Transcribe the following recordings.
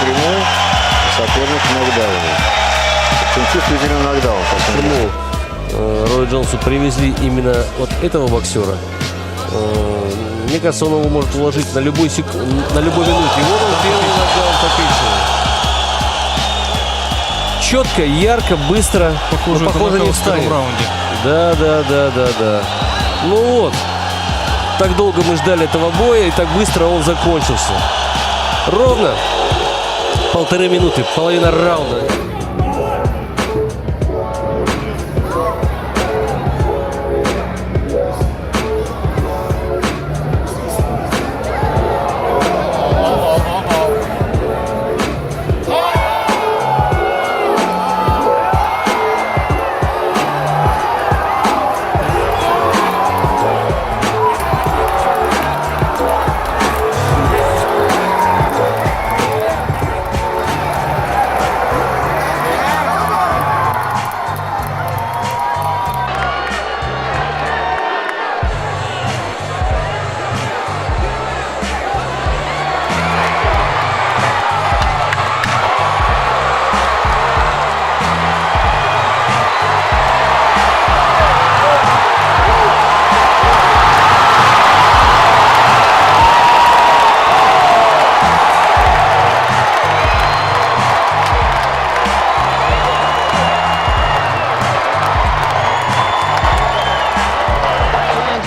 Прямой, соперник нокдауна. Чувствительный нокдаун. Почему Рой Джонсу привезли именно вот этого боксера? Мне кажется, он его может уложить на любой на любой минуте. И вот он первый нокдаун по Пейсону. Четко, ярко, быстро. Похоже не встанет. Да. Ну вот. Так долго мы ждали этого боя, и так быстро он закончился. Ровно 1,5 минуты, половина раунда.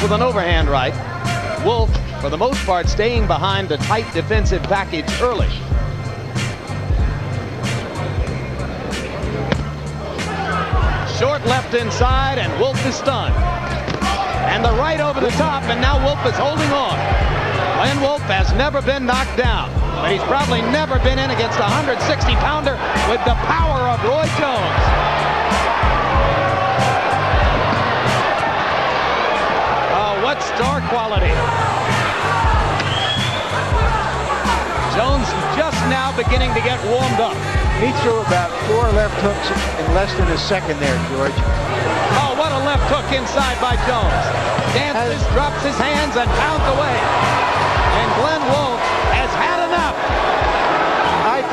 With an overhand right. Wolf, for the most part, staying behind a tight defensive package early. Short left inside, and Wolf is stunned. And the right over the top, and now Wolf is holding on. Glenn Wolf has never been knocked down, but he's probably never been in against a 160-pounder with the power of Roy Jones. What star quality. Jones just now beginning to get warmed up. He threw about 4 left hooks in less than a second there, George. Oh, what a left hook inside by Jones. Dances, drops his hands, and pounds away. And Glenn Wolf has had enough. I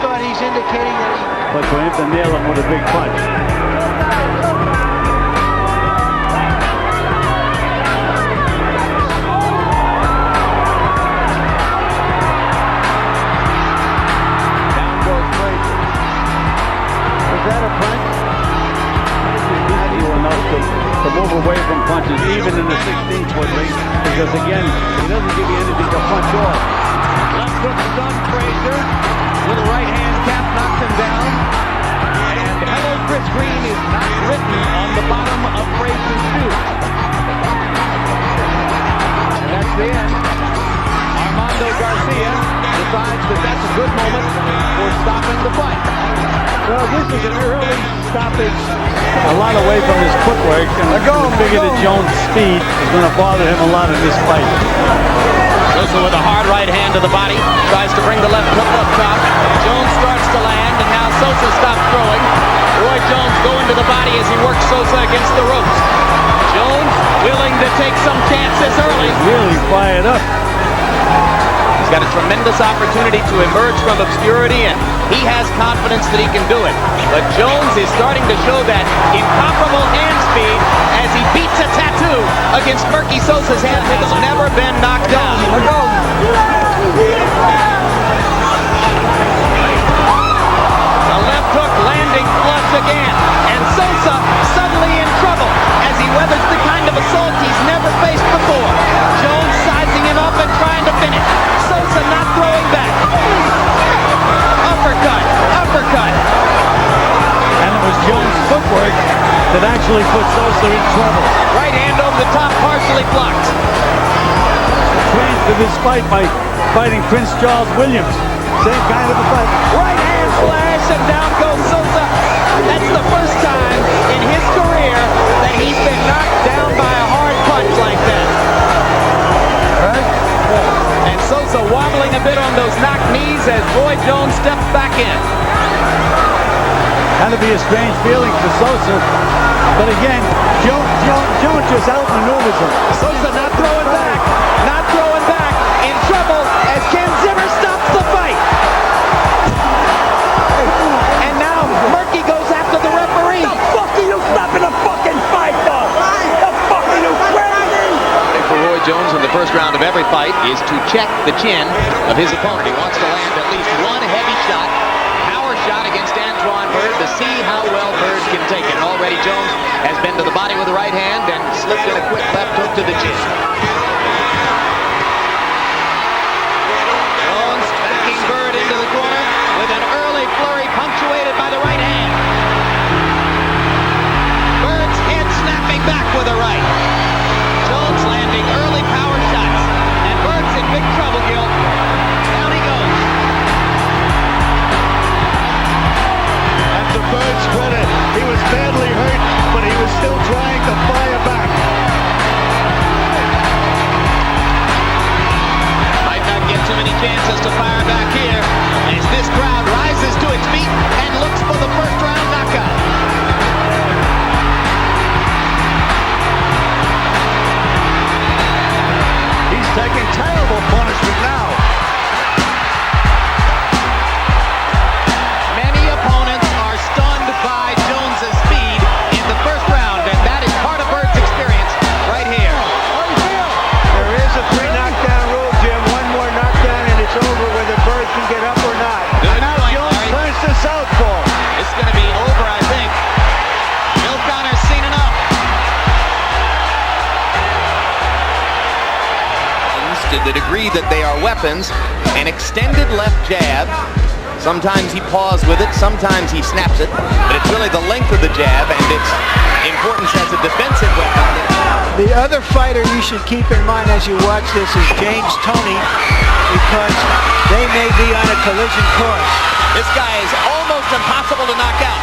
thought he's indicating that he... But for him to nail him with a big punch. To move away from punches, even in the 16-foot ring, because again, he doesn't give you anything to punch off. Left hook stunned Frazier. Little right hand cap knocks him down. And hello, Chris Green is not written on the bottom of Frazier's shoe. And that's the end. Armando Garcia decides that that's a good moment for stopping the fight. Well, this is an early stoppage, a lot away from his footwork, and I figure that Jones' speed is going to bother him a lot in this fight. Sosa with a hard right hand to the body, tries to bring the left hook up top. Jones starts to land, and now Sosa stops throwing. Roy Jones going to the body as he works Sosa against the ropes. Jones willing to take some chances early. Really fired up. He's got a tremendous opportunity to emerge from obscurity, and he has confidence that he can do it. But Jones is starting to show that incomparable hand speed as he beats a tattoo against Murky Sosa's hand that has never been knocked down. The left hook landing flush again, and Sosa suddenly in trouble as he weathers the kind of assault he's never faced before. Jones sizing him up and trying to finish. Sosa not throwing back. Uppercut. And it was Jones' footwork that actually put Sosa in trouble. Right hand over the top, partially blocked. Trained for this fight by fighting Prince Charles Williams. Same kind of a fight. Right hand slash, and down goes Sosa. That's the first time in his career a strange feeling for Sosa. But again, Jones just outmaneuvers him. Sosa not throwing back. Not throwing back. In trouble as Ken Zimmer stops the fight. And now Murky goes after the referee. The fuck are you stopping a fucking fight for? The fuck are you crazy? For Roy Jones in the first round of every fight is to check the chin of his opponent. He wants to land at least one heavy shot, power shot against Antoine Bird to see how well Bird can take it. Already Jones has been to the body with the right hand and slipped in a quick left hook to the chin. Jones backing Bird into the corner with an early flurry punctuated by the right hand. Bird's head snapping back with a right. Jones landing early power shots, and Bird's in big trouble, Gil. Down he goes. And to Bird's credit, he was badly hurt, but he was still trying to fire back. Might not get too many chances to fire back here as this crowd rises to its feet and looks for the first round knockout. He's taking terrible punishment now. Many opponents are stunned by Jones's speed in the first round, and that is part of Bird's experience right here. There is a 3 knockdown rule, Jim. One more knockdown and it's over whether Bird can get up or not. Good Now point, Jones Larry. turns to southpaw. It's going to be over, I think. Bill Connor's seen enough. To the degree that they are weapons, an extended left jab. Sometimes he paws with it, sometimes he snaps it, but it's really the length of the jab and its importance as a defensive weapon. The other fighter you should keep in mind as you watch this is James Toney, because they may be on a collision course. This guy is almost impossible to knock out,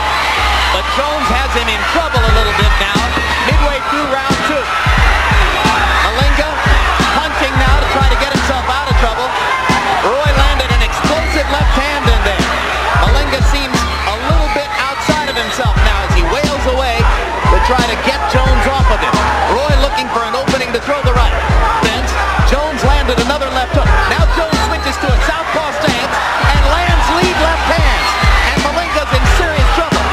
but Jones has him in trouble a little bit now, midway through round 2. Malinga punching now to try to get himself out of trouble. Roy landed an explosive left hand in there. Malinga seems a little bit outside of himself now as he wails away to try to get Jones off of him. Roy looking for an opening to throw the right. Then Jones landed another left hook. Now Jones switches to a southpaw stance and lands lead left hands. And Malinga's in serious trouble.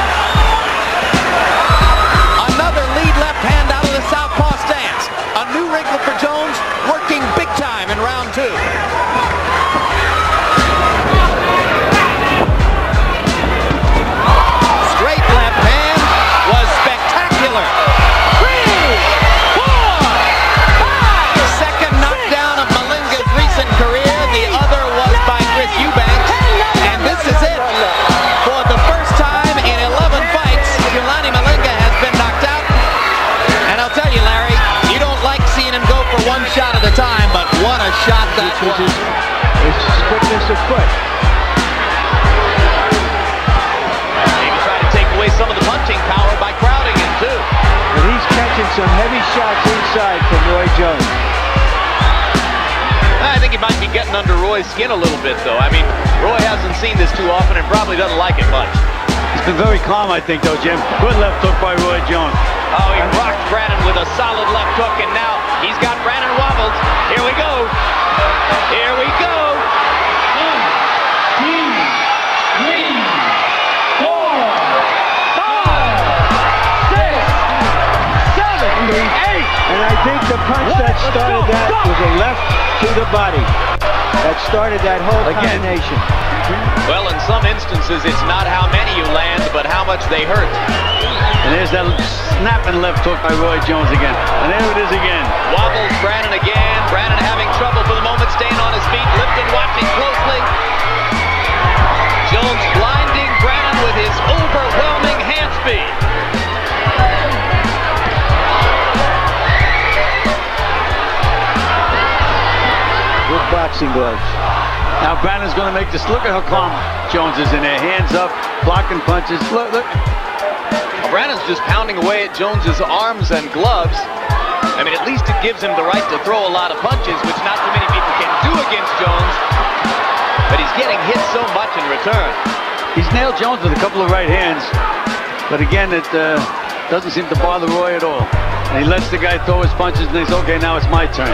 Another lead left hand out of the southpaw stance. A new wrinkle for Jones, working big time in round 2. Straight left hand was spectacular. 3, 4, 5. Second knockdown of Malinga's recent career. The other was by Chris Eubanks. And this is it. For the first time in 11 fights, Giovanni Malinga has been knocked out. And I'll tell you, Larry, you don't like seeing him go for one shot at a time, but what a shot that was. It's quickness of foot. Maybe try to take away some of the punching power by crowding him, too. But he's catching some heavy shots inside from Roy Jones. I think he might be getting under Roy's skin a little bit, though. I mean, Roy hasn't seen this too often and probably doesn't like it much. He's been very calm, I think, though, Jim. Good left hook by Roy Jones. Oh, he rocked Brannon with a solid left hook, and now he's got Brannon wobbled. Here we go. Here we go. 1, 2, 3, 4, 5, 6, 7, 8. And I think the punch that started that was a left to the body. That started that whole combination. Well, in some instances, it's not how many you land, but how much they hurt. And there's that snapping left hook by Roy Jones again. And there it is again. Wobbles Brannon again. Brannon having trouble for the moment, staying on his feet. Lipton watching closely. Jones blinding Brannon with his overwhelming hand speed. Good boxing gloves. Now Brannon's going to make this. Look at how calm Jones is in there. Hands up, blocking punches. Look, look. Brannon's just pounding away at Jones's arms and gloves. I mean, at least it gives him the right to throw a lot of punches, which not too many people can do against Jones. But he's getting hit so much in return. He's nailed Jones with a couple of right hands. But again, it doesn't seem to bother Roy at all. And he lets the guy throw his punches and thinks, okay, now it's my turn.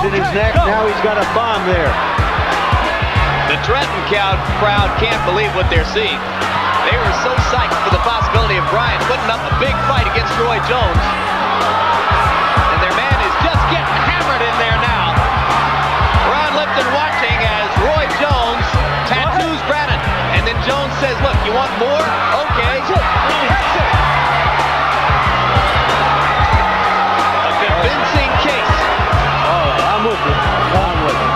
In his neck, now he's got a bomb there. The Trenton crowd can't believe what they're seeing. They were so psyched for the possibility of Bryant putting up a big fight against Roy Jones. And their man is just getting hammered in there now. Ron Lipton watching as Roy Jones tattoos Brannon. And then Jones says, look, you want more? Okay. A convincing case. I'm with you. I'm with you.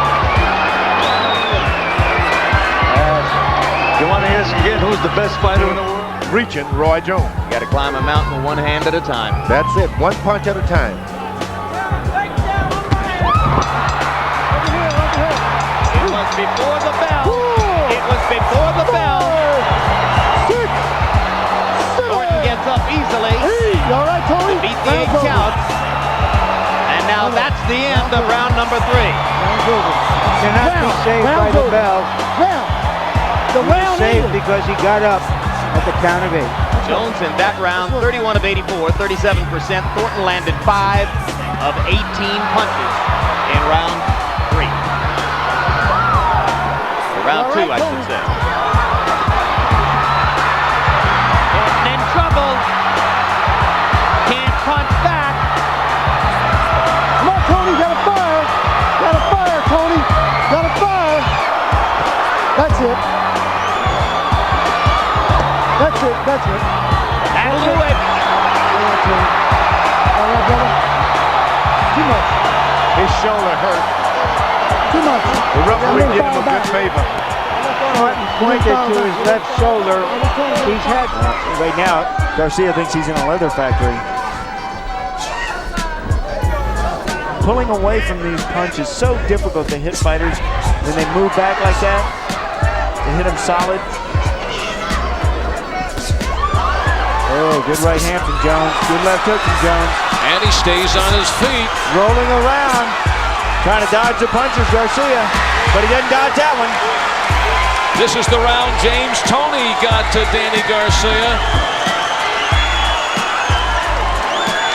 You want to ask again who's the best fighter in the world? Reaching Roy Jones. You got to climb a mountain one hand at a time. That's it. One punch at a time. It was before the bell. It was before the bell. Thornton gets up easily. All right, Tony. To beat the 8 count. And now that's the end of round number 3. Cannot be saved by the bell. The round Saved because he got up at the count of 8. Jones in that round, 31 of 84, 37%. Thornton landed 5 of 18 punches in round 3. Or round 2, I should say. Thornton in trouble. Can't punch back. Come on, Tony, gotta fire. Gotta fire, Tony. Gotta fire. That's it. That's it. That's it. That'll do it. All right, brother. Too much. His shoulder hurt. Too much. The referee did him a good favor. Martin pointed to his left shoulder. He's had right now. Garcia thinks he's in a leather factory. Pulling away from these punches so difficult to hit fighters when they move back like that. To hit them solid. Oh, good right hand from Jones. Good left hook from Jones. And he stays on his feet. Rolling around. Trying to dodge the punches, Garcia. But he didn't dodge that one. This is the round James Toney got to Danny Garcia.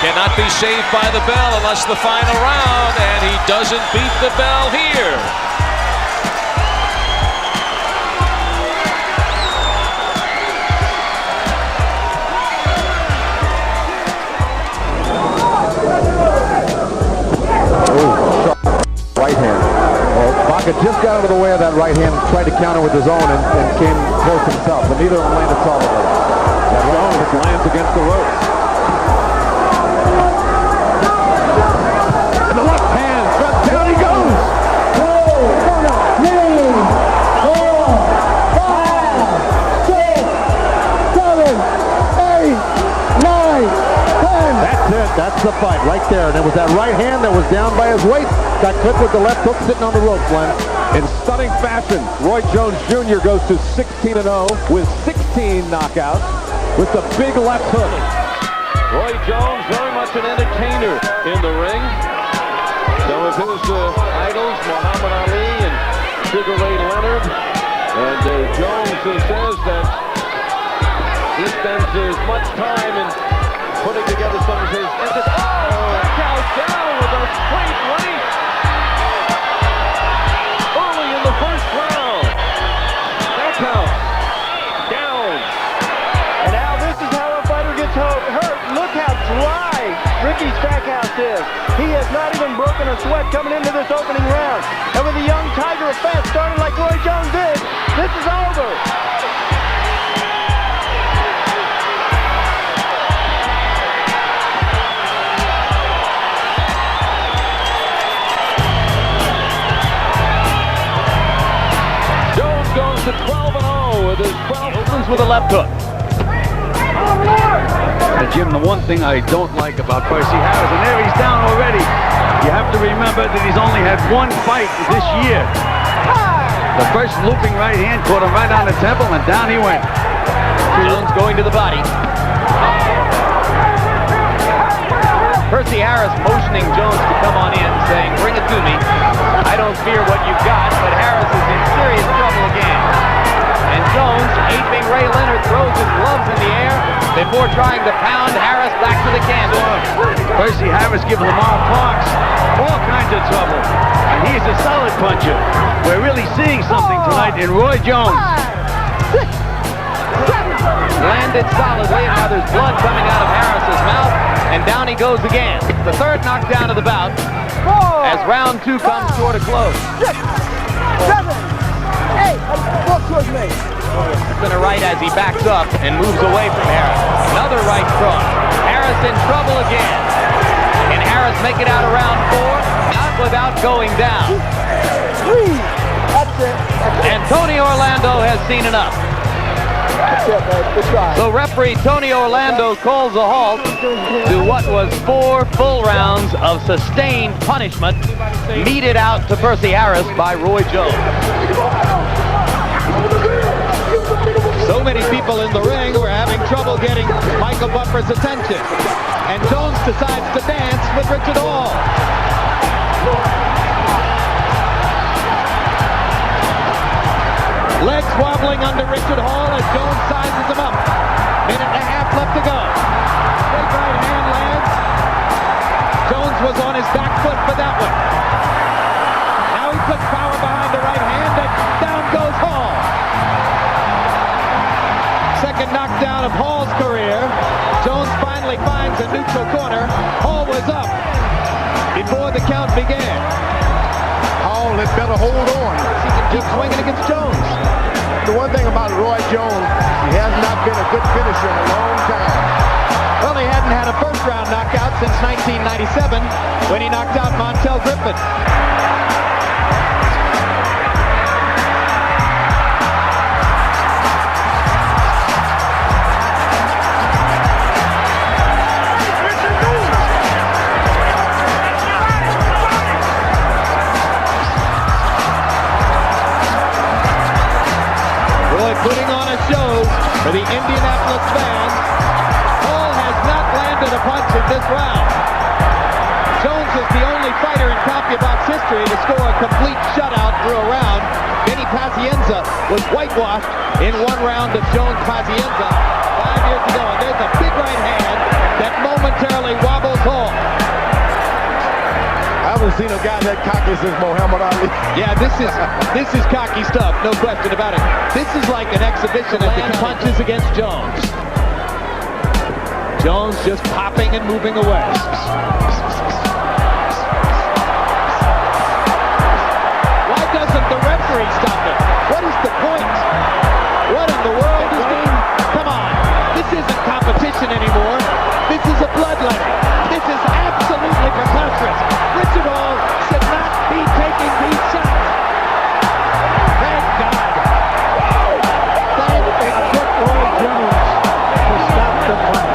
Cannot be saved by the bell unless the final round, and he doesn't beat the bell here. Right hand. Well, Baca just got out of the way of that right hand and tried to counter with his own and came close himself, but neither of them landed solidly. That right hand lands against the ropes. And the left hand, down he goes! 2, 3, 4, 5, 6, 7, 8, 9, 10. That's it. That's the fight right there. And it was that right hand that was down by his waist. Got clipped with the left hook sitting on the rope, Glenn. In stunning fashion, Roy Jones Jr. goes to 16-0 with 16 knockouts with the big left hook. Roy Jones, very much an entertainer in the ring. Some of his idols, Muhammad Ali and Sugar Ray Leonard. And Jones says that he spends as much time in putting together some of his... Knockout down with a straight right. Early in the first round. That counts. Down. And now this is how a fighter gets hurt. Look how dry Ricky Stackhouse is. He has not even broken a sweat coming into this opening round. And with a young tiger of fast starting like Roy Jones did, this is over. Jones goes to 12-0 with his 12th. Opens with a left hook. Jim, the one thing I don't like about Percy Harris, and there he's down already. You have to remember that he's only had one fight this year. The first looping right hand caught him right on the temple, and down he went. Jones going to the body. Percy Harris motioning Jones to come on in, saying, "Bring it to me. I don't fear what you've got," but Harris is in serious trouble again. And Jones, aping Ray Leonard, throws his gloves in the air before trying to pound Harris back to the canvas. Percy Harris giving Lamar Parks all kinds of trouble. And he's a solid puncher. We're really seeing something tonight in Roy Jones. Landed solidly, and now there's blood coming out of Harris's mouth, and down he goes again. The third knockdown of the bout as round 2 comes toward a close. 6, 7, 8, walk towards me. It's a right as he backs up and moves away from Harris. Another right cross. Harris in trouble again. Can Harris make it out of round 4? Not without going down. That's it. And Tony Orlando has seen enough. That's it, babe. Good try. So referee Tony Orlando calls a halt to what was 4 full rounds of sustained punishment meted out to Percy Harris by Roy Jones. So many people in the ring were having trouble getting Michael Buffer's attention. And Jones decides to dance with Richard Hall. Legs wobbling under Richard Hall as Jones sizes him up. Minute and a half left to go. Straight right hand lands. Jones was on his back foot for that one. Now he puts power behind the right hand and down goes Hall. Second knockdown of Hall's career. Jones finally finds a neutral corner. Hall was up before the count began. Hall had better hold on. He can keep swinging against Jones. The one thing about Roy Jones, he has not been a good finisher in a long time. Well, he hadn't had a first-round knockout since 1997 when he knocked out Montel Griffin. Putting on a show for the Indianapolis fans. Hall has not landed a punch in this round. Jones is the only fighter in CompuBox history to score a complete shutout through a round. Benny Pazienza was whitewashed in one round of Jones Pazienza 5 years ago. And there's a big right hand that momentarily wobbles Hall. I haven't seen a guy that cocky since Muhammad Ali. Yeah, this is cocky stuff, no question about it. This is like an exhibition as he punches against Jones. Jones just popping and moving away. Why doesn't the referee stop it? What is the point? What in the world is being... Come on, this isn't competition anymore. This is a bloodletting. This is absolutely preposterous. Richard Hall should not be taking these shots. Thank God. It took Roy Jones to stop the fight.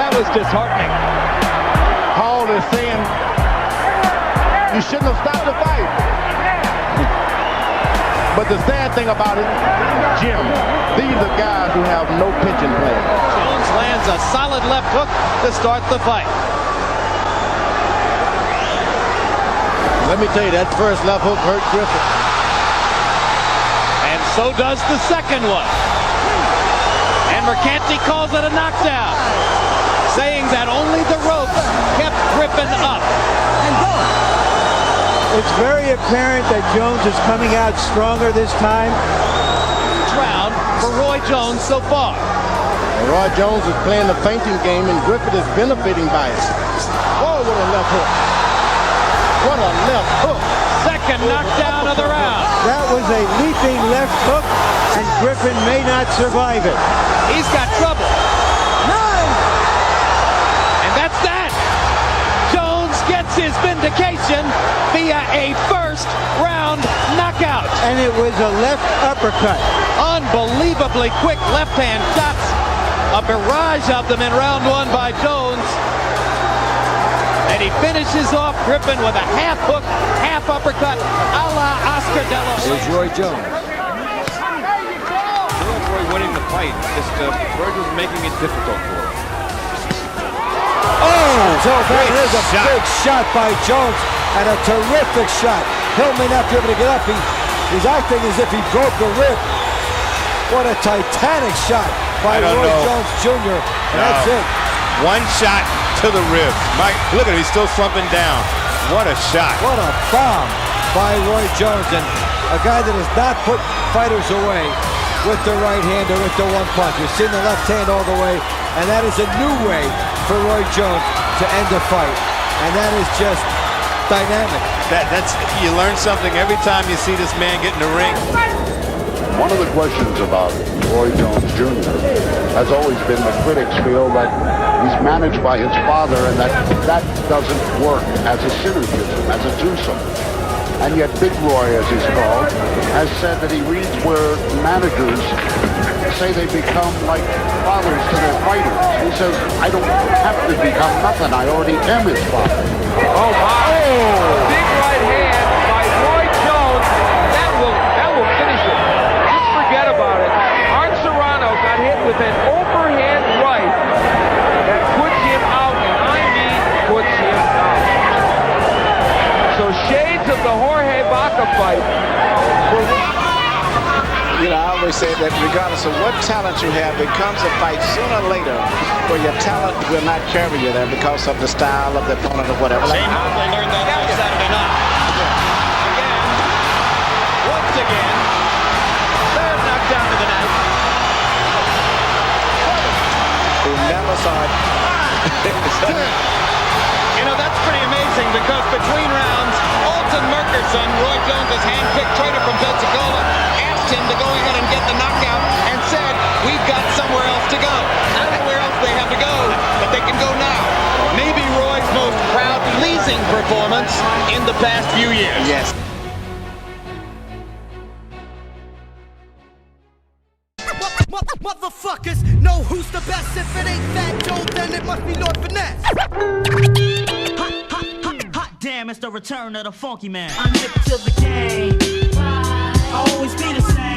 That was disheartening. Hall is saying, you shouldn't have stopped the fight. But the sad thing about it, Jim, these are guys who have no pension plan. Jones lands a solid left hook to start the fight. Let me tell you, that first left hook hurt Griffin. And so does the second one. And Mercanti calls it a knockdown, saying that only the ropes kept Griffin up. It's very apparent that Jones is coming out stronger this time. Round for Roy Jones so far. Roy Jones is playing the fainting game, and Griffin is benefiting by it. Oh, what a left hook. What a left hook. Second knockdown of the round. That was a leaping left hook, and Griffin may not survive it. He's got trouble. And that's that. Jones gets his vindication via a first round knockout. And it was a left uppercut. Unbelievably quick left hand shots. A barrage of them in round 1 by Jones. And he finishes off Griffin with a half hook, half uppercut, a la Oscar De La Hoya. Here's Roy Jones. winning the fight. Just Virgil's making it difficult for him. Oh, so that is a big shot by Jones, and a terrific shot. Hill may not be able to get up. He's acting as if he broke the rib. What a titanic shot by Roy Jones Jr. And that's it. One shot to the ribs. Mike, look at him. He's still slumping down. What a shot. What a bomb by Roy Jones. And a guy that has not put fighters away with the right hand or with the one punch. We've seen the left hand all the way. And that is a new way for Roy Jones to end a fight. And that is just dynamic. That's you learn something every time you see this man get in the ring. One of the questions about Roy Jones Jr. has always been the critics feel that he's managed by his father and that doesn't work as a synergism, as a twosome. And yet Big Roy, as he's called, has said that he reads where managers say they become like fathers to their fighters. He says, I don't have to become nothing. I already am his father. Oh, my. Big right hand by Roy Jones. That will finish it. Just forget about it. Art Serrano got hit with an overhand right that puts him out, and I mean puts him out. So shades of the Jorge Baca fight. You know, I always say that regardless of what talent you have, there comes a fight sooner or later where your talent will not carry you there because of the style of the opponent or whatever. Shane Mosley learned that on Saturday night. Again, once again, third knockdown of the night. Who never saw it. You know, that's pretty amazing because between rounds, Alton Murkerson, Roy Jones' hand-picked trainer from Pensacola, asked him to go ahead and get the knockout and said, we've got somewhere else to go. I don't know where else they have to go, but they can go now. Maybe Roy's most crowd-pleasing performance in the past few years. Yes. Motherfuckers know who's the best. If it ain't Fat Joe, then it must be Lord Finesse. Hot damn, it's the return of the funky man. I'm hip to the game. I'll always be the same.